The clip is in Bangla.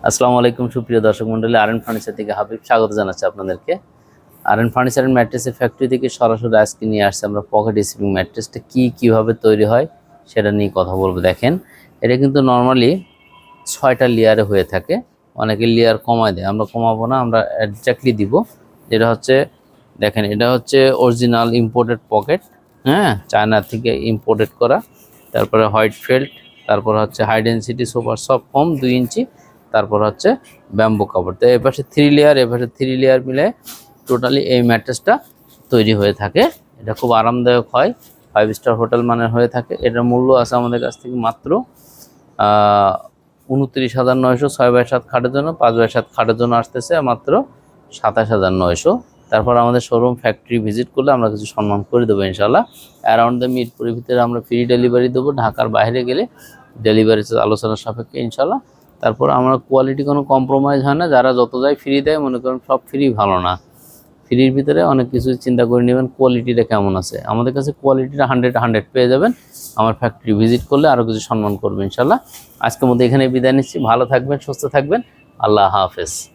আসসালামু আলাইকুম সুপ্রিয় দর্শক মণ্ডলী, আরএন ফার্নিচার থেকে হাবিব স্বাগত জানাচ্ছি আপনাদেরকে। আরএন ফার্নিচার এন্ড ম্যাট্রেসের ফ্যাক্টরি থেকে সরাসরি আজকে নিয়ে আসছে আমরা পকেট স্প্রিং ম্যাট্রেসটা কিভাবে তৈরি হয় সেটা নিয়ে কথা বলবো। দেখেন, এটা কিন্তু নর্মালি 6টা লেয়ারে হয়ে থাকে। অনেকে লেয়ার কমায় দেয়, আমরা কমাবো না, আমরা এক্স্যাক্টলি দিব। যেটা হচ্ছে, দেখেন, এটা হচ্ছে অরিজিনাল ইম্পোর্টেড পকেট, হ্যাঁ, চায়না থেকে ইম্পোর্টেড করা। তারপরে হোয়াইট ফেল্ট, তারপর হচ্ছে high density super soft foam 2 inch, তারপর হচ্ছে ব্যাম্বু কাপড়। তো এপাশে 3 লেয়ার, এপাশে 3 লেয়ার মিলে টোটালি এই ম্যাট্রেসটা তৈরি হয়ে থাকে। এটা খুব আরামদায়ক হয়, 5 স্টার হোটেল মানের হয়ে থাকে। এটার মূল্য আছে আমাদের কাছ থেকে মাত্র 29,900। 6x7 খাটের জন্য, 5x7 খাটের জন্য আসতেছে মাত্র 27,900। তারপর আমাদের শোরুম ফ্যাক্টরি ভিজিট করলে আমরা কিছু সম্মান করে দেবো ইনশাল্লাহ। অ্যারাউন্ড দ্য মিরপুরের ভিতরে আমরা ফ্রি ডেলিভারি দেবো, ঢাকার বাইরে গেলে ডেলিভারি আলোচনার সাপেক্ষে ইনশাল্লাহ। তারপর আমরা কোয়ালিটি কোনো কম্প্রোমাইজ হয় না, যারা যত যায় ফ্রি দেয়, মনে করেন সব ফ্রি ভালো না, ফ্রির ভিতরে অনেক কিছু চিন্তা করে নেবেন কোয়ালিটিটা কেমন আছে। আমাদের কাছে কোয়ালিটিটা 100 পেয়ে যাবেন। আমার ফ্যাক্টরি ভিজিট করলে আরও কিছু সম্মান করবেন ইনশাল্লাহ। আজকের মধ্যে এখানে বিদায় নিচ্ছি। ভালো থাকবেন, সুস্থ থাকবেন, আল্লাহ হাফেজ।